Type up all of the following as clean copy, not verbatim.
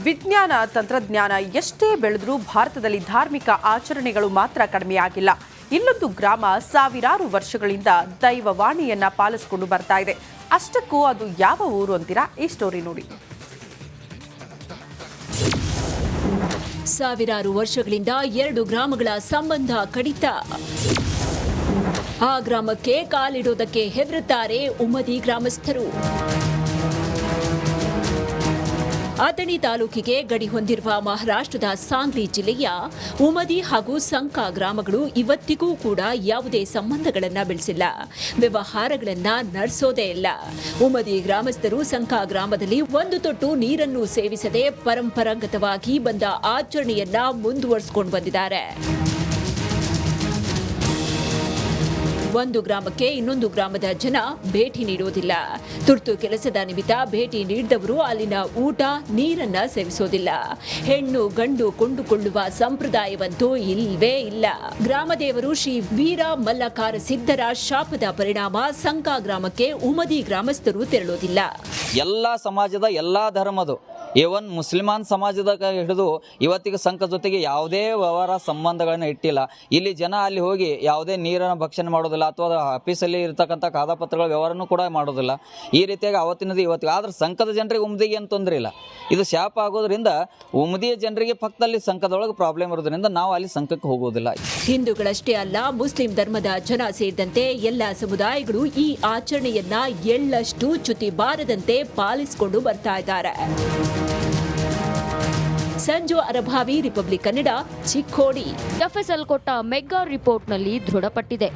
ವಿಜ್ಞಾನ ತಂತ್ರಜ್ಞಾನ ಎಷ್ಟೇ ಬೆಳೆದರೂ ಭಾರತದಲ್ಲಿ ಧಾರ್ಮಿಕ ಆಚರಣೆಗಳು ಮಾತ್ರ ಕಡಿಮೆಯಾಗಿಲ್ಲ. ಇಲ್ಲೊಂದು ಗ್ರಾಮ ಸಾವಿರಾರು ವರ್ಷಗಳಿಂದ ದೈವವಾಣಿಯನ್ನ ಪಾಲಿಸಿಕೊಂಡು ಬರ್ತಾ ಇದೆ. ಅಷ್ಟಕ್ಕೂ ಅದು ಯಾವ ಊರು ಅಂತೀರಾ? ಈ ಸ್ಟೋರಿ ನೋಡಿ. ಸಾವಿರಾರು ವರ್ಷಗಳಿಂದ ಎರಡು ಗ್ರಾಮಗಳ ಸಂಬಂಧ ಕಡಿತ. ಆ ಗ್ರಾಮಕ್ಕೆ ಕಾಲಿಡೋದಕ್ಕೆ ಹೆದರುತ್ತಾರೆ ಉಮ್ಮದಿ ಗ್ರಾಮಸ್ಥರು. ಅಥಣಿ ತಾಲೂಕಿಗೆ ಗಡಿ ಹೊಂದಿರುವ ಮಹಾರಾಷ್ಟ್ರದ ಸಾಂಗ್ಲಿ ಜಿಲ್ಲೆಯ ಉಮದಿ ಹಾಗೂ ಸಂಕಾ ಗ್ರಾಮಗಳು ಇವತ್ತಿಗೂ ಕೂಡ ಯಾವುದೇ ಸಂಬಂಧಗಳನ್ನು ಬೆಳೆಸಿಲ್ಲ, ವ್ಯವಹಾರಗಳನ್ನ ನಡೆಸೋದೇ ಇಲ್ಲ. ಉಮದಿ ಗ್ರಾಮಸ್ಥರು ಸಂಕಾ ಗ್ರಾಮದಲ್ಲಿ ಒಂದು ತೊಟ್ಟು ನೀರನ್ನು ಸೇವಿಸದೆ ಪರಂಪರಾಗತವಾಗಿ ಬಂದ ಆಚರಣೆಯನ್ನ ಮುಂದುವರಿಸಿಕೊಂಡು ಬಂದಿದ್ದಾರೆ. ಒಂದು ಗ್ರಾಮಕ್ಕೆ ಇನ್ನೊಂದು ಗ್ರಾಮದ ಜನ ಭೇಟಿ ನೀಡುವುದಿಲ್ಲ. ತುರ್ತು ಕೆಲಸದ ನಿಮಿತ್ತ ಭೇಟಿ ನೀಡಿದವರು ಅಲ್ಲಿನ ಊಟ ನೀರನ್ನ ಸೇವಿಸೋದಿಲ್ಲ. ಹೆಣ್ಣು ಗಂಡು ಕೊಂಡುಕೊಳ್ಳುವ ಸಂಪ್ರದಾಯವಂತೂ ಇಲ್ವೇ ಇಲ್ಲ. ಗ್ರಾಮದೇವರು ಶ್ರೀ ವೀರ ಮಲ್ಲಕಾರ ಸಿದ್ಧರ ಶಾಪದ ಪರಿಣಾಮ ಸಂಕಾ ಗ್ರಾಮಕ್ಕೆ ಉಮದಿ ಗ್ರಾಮಸ್ಥರು ತೆರಳೋದಿಲ್ಲ. ಎಲ್ಲಾ ಸಮಾಜದ ಎಲ್ಲಾ ಧರ್ಮದ ಇವನ್ ಮುಸ್ಲಿಮಾನ್ ಸಮಾಜದ ಹಿಡಿದು ಇವತ್ತಿಗೆ ಸಂಘ ಜೊತೆಗೆ ಯಾವುದೇ ವ್ಯವಹಾರ ಸಂಬಂಧಗಳನ್ನು ಇಟ್ಟಿಲ್ಲ. ಇಲ್ಲಿ ಜನ ಅಲ್ಲಿ ಹೋಗಿ ಯಾವುದೇ ನೀರನ್ನು ಭಕ್ಷಣೆ ಮಾಡೋದಿಲ್ಲ ಅಥವಾ ಆಫೀಸಲ್ಲಿ ಇರ್ತಕ್ಕಂಥ ಕಾಗದಪತ್ರಗಳ ವ್ಯವಹಾರನೂ ಕೂಡ ಮಾಡೋದಿಲ್ಲ. ಈ ರೀತಿಯಾಗಿ ಅವತ್ತಿನದು ಇವತ್ತಿಗೆ ಆದ್ರೆ ಸಂಘದ ಜನರಿಗೆ ಉಮದಿಗೆ ಏನು ತೊಂದರೆ ಇಲ್ಲ. ಇದು ಶಾಪ ಆಗೋದ್ರಿಂದ ಉಮದಿಯ ಜನರಿಗೆ ಪಕ್ಕದಲ್ಲಿ ಸಂಘದೊಳಗೆ ಪ್ರಾಬ್ಲಮ್ ಇರೋದ್ರಿಂದ ನಾವು ಅಲ್ಲಿ ಸಂಘಕ್ಕೆ ಹೋಗೋದಿಲ್ಲ. ಹಿಂದೂಗಳಷ್ಟೇ ಅಲ್ಲ, ಮುಸ್ಲಿಂ ಧರ್ಮದ ಜನ ಸೇರಿದಂತೆ ಎಲ್ಲ ಸಮುದಾಯಗಳು ಈ ಆಚರಣೆಯನ್ನ ಎಳ್ಳಷ್ಟು ಚ್ಯುತಿ ಬಾರದಂತೆ ಪಾಲಿಸಿಕೊಂಡು ಬರ್ತಾ ಇದ್ದಾರೆ. ಸಂಜು ಅರಭಾವಿ, ರಿಪಬ್ಲಿಕ್ ಕನ್ನಡ, ಚಿಕ್ಕೋಡಿ. ಎಫ್ಎಸ್ಎಲ್ ಕೊಟ್ಟ ಮೆಗಾ ರಿಪೋರ್ಟ್ನಲ್ಲಿ ದೃಢಪಟ್ಟಿದೆ.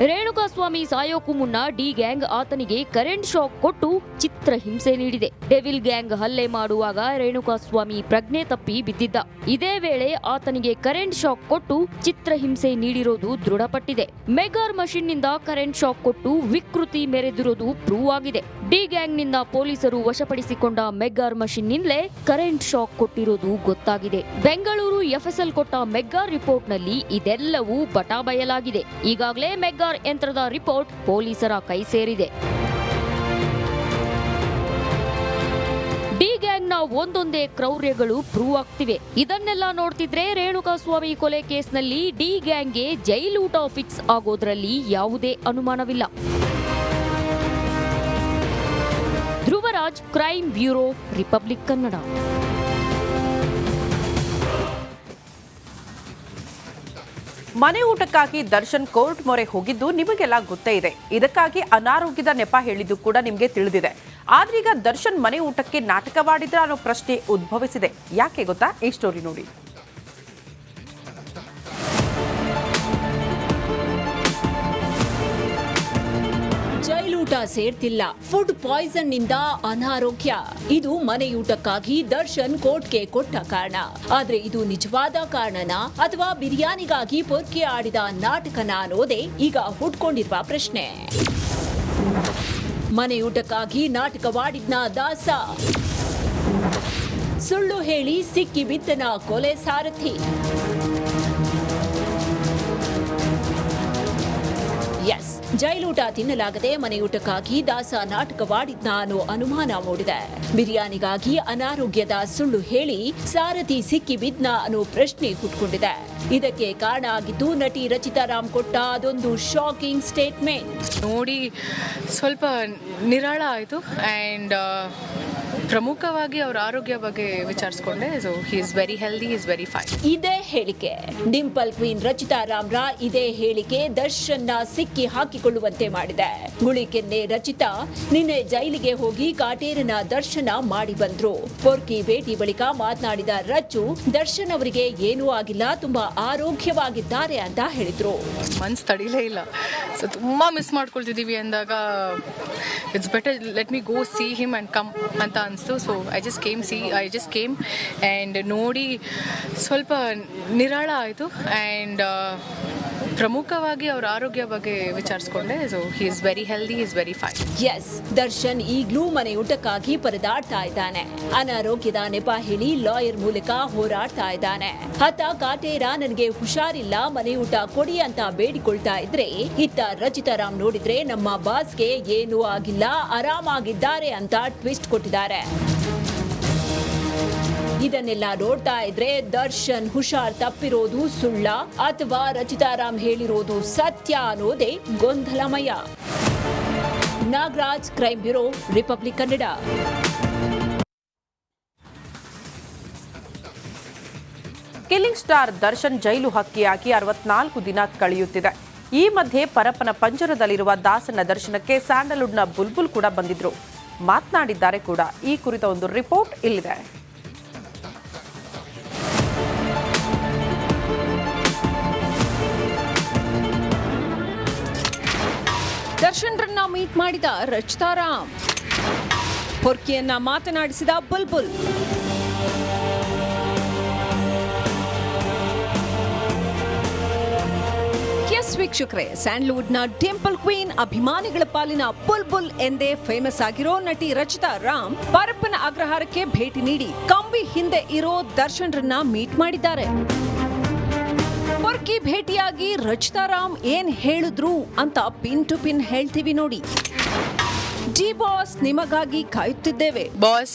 ರೇಣುಕಾಸ್ವಾಮಿ ಸಾಯೋಕು ಮುನ್ನ ಡಿ ಗ್ಯಾಂಗ್ ಆತನಿಗೆ ಕರೆಂಟ್ ಶಾಕ್ ಕೊಟ್ಟು ಚಿತ್ರಹಿಂಸೆ ನೀಡಿದೆ. ಡೆವಿಲ್ ಗ್ಯಾಂಗ್ ಹಲ್ಲೆ ಮಾಡುವಾಗ ರೇಣುಕಾಸ್ವಾಮಿ ಪ್ರಜ್ಞೆ ತಪ್ಪಿ ಬಿದ್ದಿದ್ದ. ಇದೇ ವೇಳೆ ಆತನಿಗೆ ಕರೆಂಟ್ ಶಾಕ್ ಕೊಟ್ಟು ಚಿತ್ರಹಿಂಸೆ ನೀಡಿರೋದು ದೃಢಪಟ್ಟಿದೆ. ಮೆಗಾರ್ ಮಷಿನ್ ನಿಂದ ಕರೆಂಟ್ ಶಾಕ್ ಕೊಟ್ಟು ವಿಕೃತಿ ಮೆರೆದಿರೋದು ಪ್ರೂವ್ ಆಗಿದೆ. ಡಿ ಗ್ಯಾಂಗ್ ನಿಂದ ಪೊಲೀಸರು ವಶಪಡಿಸಿಕೊಂಡ ಮೆಗಾರ್ ಮಷಿನ್ ನಿಂದಲೇ ಕರೆಂಟ್ ಶಾಕ್ ಕೊಟ್ಟಿರೋದು ಗೊತ್ತಾಗಿದೆ. ಬೆಂಗಳೂರು ಎಫ್ಎಸ್ಎಲ್ ಕೊಟ್ಟ ಮೆಗಾರ್ ರಿಪೋರ್ಟ್ ನಲ್ಲಿ ಇದೆಲ್ಲವೂ ಬಟಾಬಯಲಾಗಿದೆ. ಈಗಾಗಲೇ ಮೆಗಾರ್ ಯಂತ್ರದ ರಿಪೋರ್ಟ್ ಪೊಲೀಸರ ಕೈ ಸೇರಿದೆ. ಡಿ ಗ್ಯಾಂಗ್ನ ಒಂದೊಂದೇ ಕ್ರೌರ್ಯಗಳು ಪ್ರೂವ್ ಆಗ್ತಿವೆ. ಇದನ್ನೆಲ್ಲ ನೋಡ್ತಿದ್ರೆ ರೇಣುಕಾಸ್ವಾಮಿ ಕೊಲೆ ಕೇಸ್ನಲ್ಲಿ ಡಿ ಗ್ಯಾಂಗ್ಗೆ ಜೈಲೂಟ ಫಿಕ್ಸ್ ಆಗೋದ್ರಲ್ಲಿ ಯಾವುದೇ ಅನುಮಾನವಿಲ್ಲ. Dhruvaraj, crime bureau, Republic Kannada. ಮನೆ ಊಟಕ್ಕಾಗಿ ದರ್ಶನ್ ಕೋರ್ಟ್ ಮೊರೆ ಹೋಗಿದ್ದು ನಿಮಗೆಲ್ಲ ಗೊತ್ತೇ ಇದೆ. ಇದಕ್ಕಾಗಿ ಅನಾರೋಗ್ಯದ ನೆಪ ಹೇಳಿದ್ದು ಕೂಡ ನಿಮಗೆ ತಿಳಿದಿದೆ. ಆದ್ರೀಗ ದರ್ಶನ್ ಮನೆ ಊಟಕ್ಕೆ ನಾಟಕವಾಡಿದ್ರ ಅನ್ನೋ ಪ್ರಶ್ನೆ ಉದ್ಭವಿಸಿದೆ. ಯಾಕೆ ಗೊತ್ತಾ? ಈ ಸ್ಟೋರಿ ನೋಡಿ. ಜೈಲೂಟ ಸೇರ್ತಿಲ್ಲ, ಫುಡ್ ಪಾಯ್ಸನ್ ನಿಂದ ಅನಾರೋಗ್ಯ. ಇದು ಮನೆಯೂಟಕ್ಕಾಗಿ ದರ್ಶನ್ ಕೋರ್ಟ್ಗೆ ಕೊಟ್ಟ ಕಾರಣ. ಆದ್ರೆ ಇದು ನಿಜವಾದ ಕಾರಣನಾ ಅಥವಾ ಬಿರಿಯಾನಿಗಾಗಿ ಪೊರ್ಕೆ ಆಡಿದ ನಾಟಕನ ಅನ್ನೋದೇ ಈಗ ಹುಟ್ಕೊಂಡಿರುವ ಪ್ರಶ್ನೆ. ಮನೆಯೂಟಕ್ಕಾಗಿ ನಾಟಕವಾಡಿದ್ನ ದಾಸ, ಸುಳ್ಳು ಹೇಳಿ ಸಿಕ್ಕಿ ಬಿದ್ದನ ಕೊಲೆ ಸಾರಥಿ. ಎಸ್, ಜೈಲೂಟ ತಿನ್ನಲಾಗದೆ ಮನೆಯೂಟಕ್ಕಾಗಿ ದಾಸ ನಾಟಕವಾಡಿದ್ನ ಅನ್ನೋ ಅನುಮಾನ ಮೂಡಿದೆ. ಬಿರಿಯಾನಿಗಾಗಿ ಅನಾರೋಗ್ಯದ ಸುಳ್ಳು ಹೇಳಿ ಸಾರಥಿ ಸಿಕ್ಕಿ ಬಿದ್ನ ಅನ್ನೋ ಪ್ರಶ್ನೆ ಹುಟ್ಕೊಂಡಿದೆ. ಇದಕ್ಕೆ ಕಾರಣ ಆಗಿದ್ದು ನಟಿ ರಚಿತಾ ರಾಮ್ ಕೊಟ್ಟ ಅದೊಂದು ಶಾಕಿಂಗ್ ಸ್ಟೇಟ್ಮೆಂಟ್ ನೋಡಿ ಸ್ವಲ್ಪ ನಿರಾಳ ಆಯಿತು. ಆ್ಯಂಡ್ ಪ್ರಮುಖವಾಗಿ ಅವರ ಆರೋಗ್ಯ ಬಗ್ಗೆ ವಿಚಾರಿಸಿಕೊಂಡೆ. So he is very healthy, is very fine. ಇದೇ ಹೇಳಿಕೆ ಡಿಂಪಲ್ ಕ್ವೀನ್ ರಚಿತಾ ರಾಮ್ರ ಇದೇ ಹೇಳಿಕೆ ದರ್ಶನ್ನ ಸಿಕ್ಕಿ ಹಾಕಿಕೊಳ್ಳುವಂತೆ ಮಾಡಿದೆ. ಗುಳಿಕೆನ್ನೆ ರಚಿತಾ ನಿನ್ನೆ ಜೈಲಿಗೆ ಹೋಗಿ ಕಾಟೇರನ ದರ್ಶನ ಮಾಡಿ ಬಂದ್ರು. ಪೊರ್ಕಿ ಭೇಟಿ ಬಳಿಕ ಮಾತನಾಡಿದ ರಚ್ಚು, ದರ್ಶನ್ ಅವರಿಗೆ ಏನೂ ಆಗಿಲ್ಲ, ತುಂಬಾ ಆರೋಗ್ಯವಾಗಿದ್ದಾರೆ ಅಂತ ಹೇಳಿದ್ರು. ಮನ್ಸು ತಡಿಲೇ ಇಲ್ಲ. ಸೊ ತುಂಬಾ ಮಿಸ್ ಮಾಡ್ಕೊಳ್ತಿದ್ದೀವಿ ಅಂದಾಗ it's better let me go see him and come ಅಂತ ಅನ್ಸ್ತು. So I just came and ನೋಡಿ ಸ್ವಲ್ಪ ನಿರಾಳ ಆಯಿತು. ಆ್ಯಂಡ್ ಪ್ರಮುಖವಾಗಿ ಅವ್ರ ಆರೋಗ್ಯ ಬಗ್ಗೆ ವಿಚಾರಿಸ್ಕೊಂಡೆ. So he is very healthy, he is very fine. Yes, Darshan ಈಗ್ಲೂ ಮನೆಯೂಟಕ್ಕಾಗಿ ಪರದಾಡ್ತಾ ಇದ್ದಾನೆ. ಅನಾರೋಗ್ಯದ ನೆಪ ಹೇಳಿ ಲಾಯರ್ ಮೂಲಕ ಹೋರಾಡ್ತಾ ಇದ್ದಾನೆ. ಹತ ಕಾಟೇರ ನನಗೆ ಹುಷಾರಿಲ್ಲ, ಮನೆಯೂಟ ಕೊಡಿ ಅಂತ ಬೇಡಿಕೊಳ್ತಾ ಇದ್ರೆ, ಇತ್ತ ರಚಿತಾರಾಮ್ ನೋಡಿದ್ರೆ ನಮ್ಮ ಬಾಸ್ಗೆ ಏನೂ ಆಗಿಲ್ಲ, ಆರಾಮಾಗಿದ್ದಾರೆ ಅಂತ ಟ್ವಿಸ್ಟ್ ಕೊಟ್ಟಿದ್ದಾರೆ. ಇದನ್ನೆಲ್ಲ ನೋಡ್ತಾ ಇದ್ರೆ ದರ್ಶನ್ ಹುಷಾರ್ ತಪ್ಪಿರೋದು ಸುಳ್ಳ ಅಥವಾ ರಚಿತಾರಾಮ್ ಹೇಳಿರೋದು ಸತ್ಯ ಅನ್ನೋದೇ ಗೊಂದಲಮಯ. Nagaraj, crime bureau, Republic Kannada. Killing star Darshan jail ಹಕ್ಕಿಯಾಗಿ 64 ದಿನ ಕಳೆಯುತ್ತಿದೆ. ಈ ಮಧ್ಯೆ ಪರಪ್ಪನ ಪಂಜರದಲ್ಲಿರುವ ದಾಸನ ದರ್ಶನಕ್ಕೆ ಸ್ಯಾಂಡಲ್ವುಡ್ನ ಬುಲ್ಬುಲ್ ಕೂಡ ಬಂದಿದ್ರು, ಮಾತನಾಡಿದ್ದಾರೆ ಕೂಡ. ಈ ಕುರಿತ ಒಂದು ರಿಪೋರ್ಟ್ ಇಲ್ಲಿದೆ. ದರ್ಶನ್ರನ್ನ ಮೀಟ್ ಮಾಡಿದ ರಚಿತಾರಾಮ್, ಪೊರ್ಕಿಯನ್ನ ಮಾತನಾಡಿಸಿದ ಬುಲ್ಬುಲ್. ಎಸ್ ವೀಕ್ಷಕರೇ, ಸ್ಯಾಂಡಲ್ವುಡ್ನ ಡಿಂಪಲ್ ಕ್ವೀನ್, ಅಭಿಮಾನಿಗಳ ಪಾಲಿನ ಬುಲ್ಬುಲ್ ಎಂದೇ ಫೇಮಸ್ ಆಗಿರೋ ನಟಿ ರಚಿತಾರಾಮ್ ಪರಪ್ಪನ ಅಗ್ರಹಾರಕ್ಕೆ ಭೇಟಿ ನೀಡಿ ಕಂಬಿ ಹಿಂದೆ ಇರೋ ದರ್ಶನ್ರನ್ನ ಮೀಟ್ ಮಾಡಿದ್ದಾರೆ. ಪೊರ್ಕಿ ಭೇಟಿಯಾಗಿ ರಚಿತಾರಾಮ್ ಏನ್ ಹೇಳಿದ್ರು ಅಂತ ಪಿನ್ ಟು ಪಿನ್ ಹೇಳ್ತೀವಿ ನೋಡಿ. ಡಿ ಬಾಸ್, ನಿಮಗಾಗಿ ಕಾಯುತ್ತಿದ್ದೇವೆ. Boss,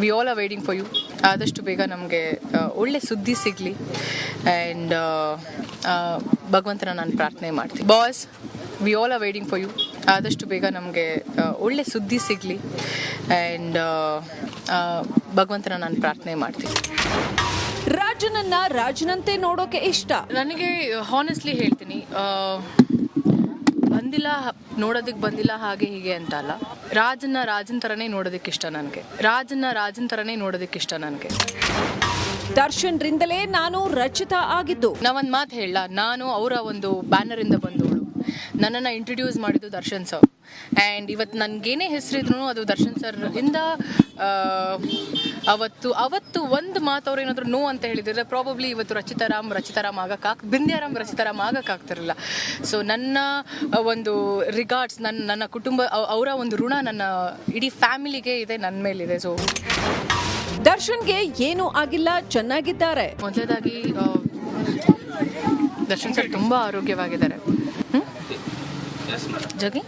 we all are waiting for you. ಆದಷ್ಟು ಬೇಗ ನಮಗೆ ಒಳ್ಳೆ ಸುದ್ದಿ ಸಿಗಲಿ ಆ್ಯಂಡ್ ಭಗವಂತನ ನಾನು ಪ್ರಾರ್ಥನೆ ಮಾಡ್ತೀನಿ. Boss, we all are waiting for you. ಆದಷ್ಟು ಬೇಗ ನಮಗೆ ಒಳ್ಳೆ ಸುದ್ದಿ ಸಿಗಲಿ ಆ್ಯಂಡ್ ಭಗವಂತನ ನಾನು ಪ್ರಾರ್ಥನೆ ಮಾಡ್ತೀನಿ. ರಾಜನನ್ನ ರಾಜನಂತೆ ನೋಡೋಕೆ ಇಷ್ಟ. ನನಗೆ ಹಾನೆಸ್ಟ್ಲಿ ಹೇಳ್ತೀನಿ, ಬಂದಿಲ್ಲ, ನೋಡೋದಕ್ಕೆ ಬಂದಿಲ್ಲ ಹಾಗೆ ಹೀಗೆ ಅಂತ ಅಲ್ಲ. ರಾಜನ ಥರನೇ ನೋಡೋದಕ್ಕೆ ಇಷ್ಟ ನನಗೆ. ರಾಜನ ಥರನೇ ನೋಡೋದಕ್ಕೆ ಇಷ್ಟ ನನಗೆ. ದರ್ಶನ್ರಿಂದಲೇ ನಾನು ರಚಿತಾ ಆಗಿದ್ದು. ನಾವೊಂದು ಮಾತು ಹೇಳ, ನಾನು ಅವರ ಒಂದು ಬ್ಯಾನರಿಂದ ಬಂದವಳು. ನನ್ನನ್ನು ಇಂಟ್ರೊಡ್ಯೂಸ್ ಮಾಡಿದ್ದು ದರ್ಶನ್ ಸರ್. ಆ್ಯಂಡ್ ಇವತ್ತು ನನಗೇನೇ ಹೆಸರಿದ್ರು ಅದು ದರ್ಶನ್ ಸರ್ ಇಂದ. ಅವತ್ತು ಒಂದು ಮಾತು ಅವ್ರು ಏನಾದರೂ ನೋ ಅಂತ ಹೇಳಿದ್ರೆ ಪ್ರಾಬಬ್ಲಿ ಇವತ್ತು ರಚಿತಾರಾಮ್ ರಚಿತಾರಾಮ್ ಆಗಕ್ಕಾಗ್ತಿರಲಿಲ್ಲ. ಸೊ ನನ್ನ ಒಂದು ರಿಗಾರ್ಡ್ಸ್, ನನ್ನ ಕುಟುಂಬ, ಅವರ ಒಂದು ಋಣ ನನ್ನ ಇಡೀ ಫ್ಯಾಮಿಲಿಗೆ ಇದೆ, ನನ್ನ ಮೇಲಿದೆ. ಸೊ ದರ್ಶನ್ಗೆ ಏನೂ ಆಗಿಲ್ಲ, ಚೆನ್ನಾಗಿದ್ದಾರೆ. ಮೊದಲದಾಗಿ ದರ್ಶನ್ ಸರ್ ತುಂಬ ಆರೋಗ್ಯವಾಗಿದ್ದಾರೆ. ಜಗಿ,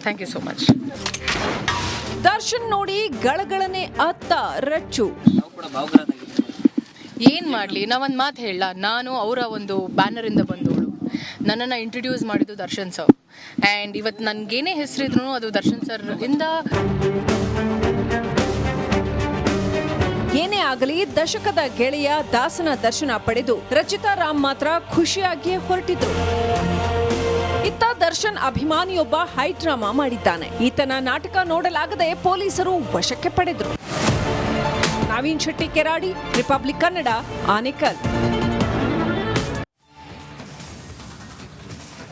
thank you so much. Darshan ನೋಡಿ ಗಳಗಳನೆ ಅತ್ತ ರಚ್ಚು. ಏನು ಮಾಡಲಿ, ನಾವೊಂದು ಮಾತು ಹೇಳ, ನಾನು ಅವರ ಒಂದು ಬ್ಯಾನರಿಂದ ಬಂದವಳು. ನನ್ನನ್ನು ಇಂಟ್ರೊಡ್ಯೂಸ್ ಮಾಡಿದ್ದು ದರ್ಶನ್ ಸರ್. ಆ್ಯಂಡ್ ಇವತ್ತು ನನಗೇನೇ ಹೆಸರಿದ್ರು ಅದು ದರ್ಶನ್ ಸರ್ ಇಂದ. ಏನೇ ಆಗಲಿ, ದಶಕದ ಗೆಳೆಯ ದಾಸನ ದರ್ಶನ ಪಡೆದು ರಚಿತಾರಾಮ್ ಮಾತ್ರ ಖುಷಿಯಾಗಿಯೇ ಹೊರಟಿದ್ರು. ಇತ್ತ ದರ್ಶನ್ ಅಭಿಮಾನಿಯೊಬ್ಬ ಹೈ ಡ್ರಾಮಾ ಮಾಡಿದ್ದಾನೆ. ಈತನ ನಾಟಕ ನೋಡಲಾಗದೆ ಪೊಲೀಸರು ವಶಕ್ಕೆ ಪಡೆದ್ರು. ನವೀನ್ ಶೆಟ್ಟಿ, ಕೆರಾಡಿ, ರಿಪಬ್ಲಿಕ್ ಕನ್ನಡ, ಆನೇಕಲ್.